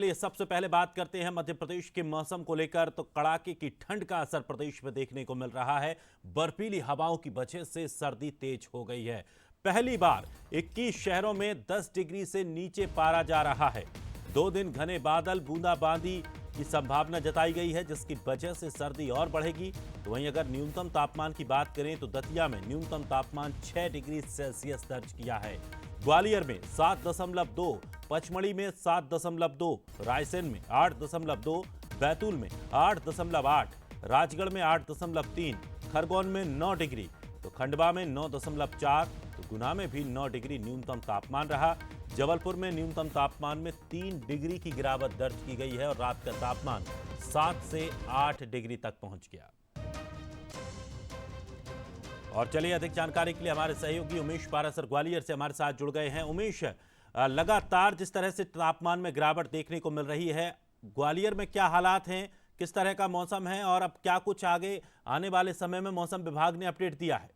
चलिए सबसे पहले बात करते हैं मध्य प्रदेश के मौसम को लेकर। तो कड़ाके की ठंड का असर प्रदेश में देखने को मिल रहा है। बर्फीली हवाओं की वजह से सर्दी तेज हो गई है। पहली बार 21 शहरों में 10 डिग्री से नीचे पारा जा रहा है। 2 दिन घने बादल बूंदाबांदी की संभावना जताई गई है, जिसकी वजह से सर्दी और बढ़ेगी। तो वहीं अगर न्यूनतम तापमान की बात करें तो दतिया में न्यूनतम तापमान 6 डिग्री सेल्सियस दर्ज किया है। ग्वालियर में 7.2, पचमढ़ी में 7.2, रायसेन में 8.2, बैतूल में 8.8, राजगढ़ में 8.3, खरगोन में 9 डिग्री, तो खंडवा में 9.4, तो गुना में भी 9 डिग्री न्यूनतम तापमान रहा। जबलपुर में न्यूनतम तापमान में 3 डिग्री की गिरावट दर्ज की गई है और रात का तापमान 7 से 8 डिग्री तक पहुंच गया। और चलिए अधिक जानकारी के लिए हमारे सहयोगी उमेश पारासर ग्वालियर से हमारे साथ जुड़ गए हैं। उमेश, लगातार जिस तरह से तापमान में गिरावट देखने को मिल रही है, ग्वालियर में क्या हालात हैं, किस तरह का मौसम है और अब क्या कुछ आगे आने वाले समय में मौसम विभाग ने अपडेट दिया है?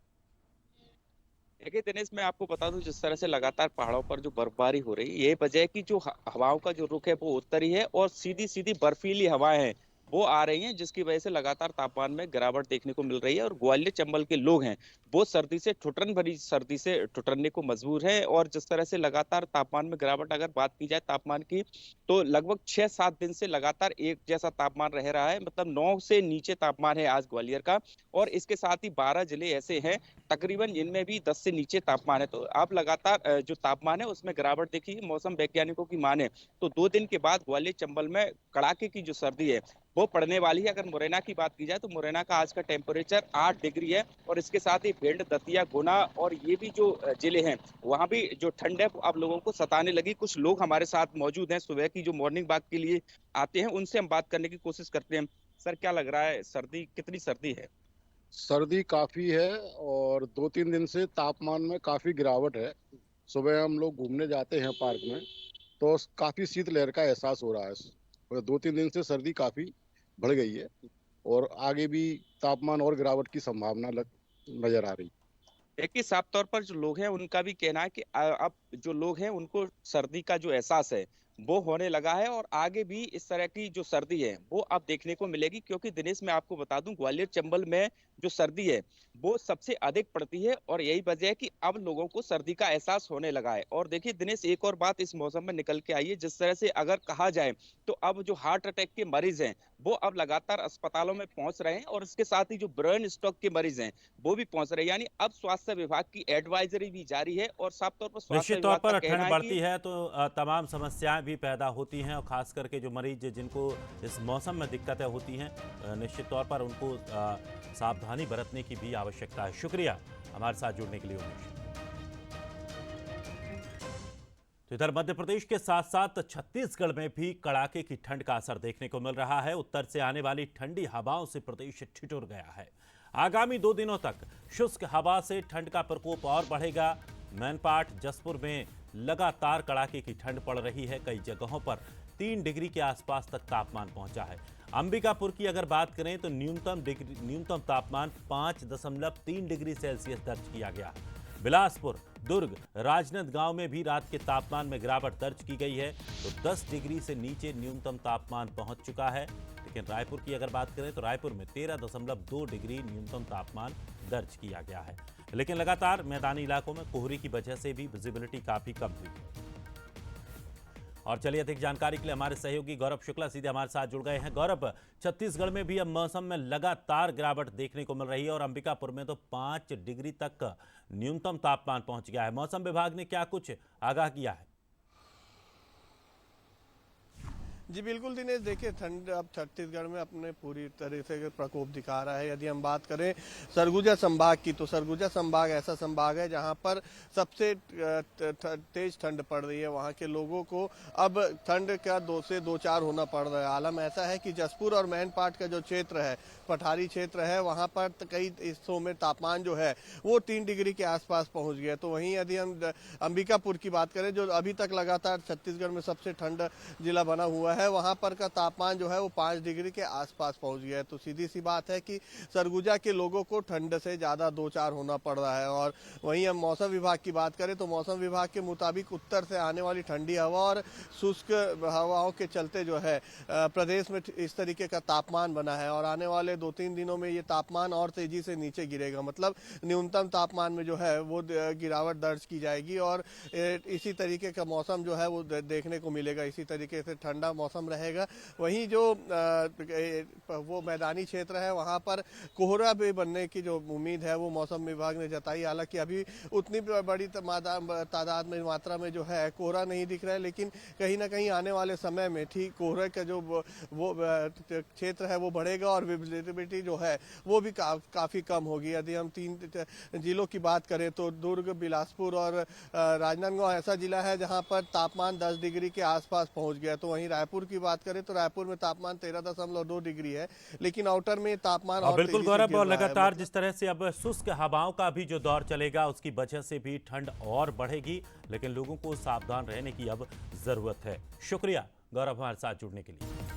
देखिए दिनेश, मैं आपको बता दूं, जिस तरह से लगातार पहाड़ों पर जो बर्फबारी हो रही है, ये वजह है कि जो हवाओं का जो रुख है वो उत्तरी है और सीधी सीधी बर्फीली हवाएं हैं वो आ रही हैं, जिसकी वजह से लगातार तापमान में गिरावट देखने को मिल रही है। और ग्वालियर चंबल के लोग हैं वो सर्दी से ठुठरन भरी सर्दी से ठुठरने को मजबूर है। और जिस तरह से लगातार तापमान में गिरावट अगर बात की जाए तापमान की, तो लगभग 6-7 दिन से लगातार एक जैसा तापमान रह रहा है। मतलब 9 से नीचे तापमान है आज ग्वालियर का। और इसके साथ ही 12 जिले ऐसे हैं तकरीबन जिनमें भी 10 से नीचे तापमान है। तो आप लगातार जो तापमान है उसमें गिरावट देखिए। मौसम वैज्ञानिकों की माने तो 2 दिन के बाद ग्वालियर चंबल में कड़ाके की जो सर्दी है वो पड़ने वाली है। अगर मुरैना की बात की जाए तो मुरैना का आज का टेम्परेचर 8 डिग्री है। और इसके साथ ही भिंड, दतिया, गुना और ये भी जो जिले हैं वहां भी जो ठंड है अब लोगों को सताने लगी। कुछ लोग हमारे साथ मौजूद हैं सुबह की जो मॉर्निंग वॉक के लिए आते हैं, उनसे हम बात करने की कोशिश करते हैं। सर, क्या लग रहा है, सर्दी कितनी सर्दी है? सर्दी काफी है और 2-3 दिन से तापमान में काफी गिरावट है। सुबह हम लोग घूमने जाते हैं पार्क में तो काफी शीतलहर का एहसास हो रहा है। और 2-3 दिन से सर्दी काफी बढ़ गई है और आगे भी तापमान और गिरावट की संभावना नजर आ रही है। देखिए, साफ तौर पर जो लोग हैं उनका भी कहना है कि अब जो लोग हैं उनको सर्दी का जो एहसास है वो होने लगा है। और आगे भी इस तरह की जो सर्दी है वो अब देखने को मिलेगी। क्योंकि दिनेश, मैं आपको बता दूं, ग्वालियर चंबल में जो सर्दी है वो सबसे अधिक पड़ती है और यही वजह है कि अब लोगों को सर्दी का एहसास होने लगा है। और देखिए दिनेश, एक और बात इस मौसम में निकल के आई है। जिस तरह से अगर कहा जाए तो अब जो हार्ट अटैक के मरीज हैं वो अब लगातार अस्पतालों में पहुंच रहे हैं। और इसके साथ ही जो ब्रेन स्ट्रोक के मरीज हैं वो भी पहुंच रहे हैं। यानी अब स्वास्थ्य विभाग की एडवाइजरी भी जारी है। और साफ तौर पर स्वास्थ्य निश्चित तौर विभाग का पर कहना ठंड है कि बढ़ती है तो तमाम समस्याएं भी पैदा होती हैं, और खास करके जो मरीज जिनको इस मौसम में दिक्कतें होती हैं, निश्चित तौर पर उनको सावधानी बरतने की भी आवश्यकता है। शुक्रिया हमारे साथ जुड़ने के लिए उमेश। तो इधर मध्य प्रदेश के साथ साथ छत्तीसगढ़ में भी कड़ाके की ठंड का असर देखने को मिल रहा है। उत्तर से आने वाली ठंडी हवाओं से प्रदेश ठिठुर गया है। आगामी 2 दिनों तक शुष्क हवा से ठंड का प्रकोप और बढ़ेगा। मैनपाट, जसपुर में लगातार कड़ाके की ठंड पड़ रही है। कई जगहों पर 3 डिग्री के आसपास तक तापमान पहुंचा है। अंबिकापुर की अगर बात करें तो न्यूनतम तापमान 5.3 डिग्री सेल्सियस दर्ज किया गया। बिलासपुर, दुर्ग, राजनांदगांव में भी रात के तापमान में गिरावट दर्ज की गई है, तो 10 डिग्री से नीचे न्यूनतम तापमान पहुंच चुका है। लेकिन रायपुर की अगर बात करें तो रायपुर में 13.2 डिग्री न्यूनतम तापमान दर्ज किया गया है। लेकिन लगातार मैदानी इलाकों में कोहरे की वजह से भी विजिबिलिटी काफी कम हुई है। और चलिए अधिक जानकारी के लिए हमारे सहयोगी गौरव शुक्ला सीधे हमारे साथ जुड़ गए हैं। गौरव, छत्तीसगढ़ में भी अब मौसम में लगातार गिरावट देखने को मिल रही है और अंबिकापुर में तो 5 डिग्री तक न्यूनतम तापमान पहुंच गया है। मौसम विभाग ने क्या कुछ आगाह किया है? जी बिल्कुल दिनेश, देखिए ठंड अब छत्तीसगढ़ में अपने पूरी तरह से प्रकोप दिखा रहा है। यदि हम बात करें सरगुजा संभाग की तो सरगुजा संभाग ऐसा संभाग है जहां पर सबसे तेज ठंड पड़ रही है। वहां के लोगों को अब ठंड का 2 से 2-4 होना पड़ रहा है। आलम ऐसा है कि जसपुर और मैनपाट का जो क्षेत्र है, पठारी क्षेत्र है, वहां पर कई हिस्सों में तापमान जो है वो 3 डिग्री के आसपास पहुंच गया। तो वहीं यदि हम अंबिकापुर की बात करें जो अभी तक लगातार छत्तीसगढ़ में सबसे ठंड जिला बना हुआ है वहां पर का तापमान जो है वो 5 डिग्री के आसपास पहुंच गया है। तो सीधी सी बात है कि सरगुजा के लोगों को ठंड से ज़्यादा दो चार होना पड़ रहा है। और वहीं हम मौसम विभाग की बात करें तो मौसम विभाग के मुताबिक उत्तर से आने वाली ठंडी हवा और शुष्क हवाओं के चलते जो है प्रदेश में इस तरीके का तापमान बना है और आने वाले 2-3 दिनों में ये तापमान और तेजी से नीचे गिरेगा। मतलब न्यूनतम तापमान में जो है वो गिरावट दर्ज की जाएगी और इसी तरीके का मौसम जो है वो देखने को मिलेगा। इसी तरीके से ठंडा मौसम रहेगा। वहीं जो वो मैदानी क्षेत्र है वहाँ पर कोहरा भी बनने की जो उम्मीद है वो मौसम विभाग ने जताई। हालांकि अभी उतनी बड़ी तादाद में मात्रा में जो है कोहरा नहीं दिख रहा है, लेकिन कहीं ना कहीं आने वाले समय में ठीक कोहरे का जो वो क्षेत्र है वो बढ़ेगा और विजिबिलिटी जो है वो भी काफ़ी कम होगी। यदि हम 3 जिलों की बात करें तो दुर्ग, बिलासपुर और राजनांदगांव ऐसा जिला है जहां पर तापमान 10 डिग्री के आसपास पहुंच गया। तो वहीं रायपुर की बात करें तो रायपुर में तापमान 13.2 डिग्री है, लेकिन आउटर में तापमान और बिल्कुल तेजी से गौरव, गिर और रहा है। लगातार जिस तरह से अब शुष्क हवाओं का भी जो दौर चलेगा उसकी वजह से भी ठंड और बढ़ेगी, लेकिन लोगों को सावधान रहने की अब जरूरत है। शुक्रिया गौरव हमारे साथ जुड़ने के लिए।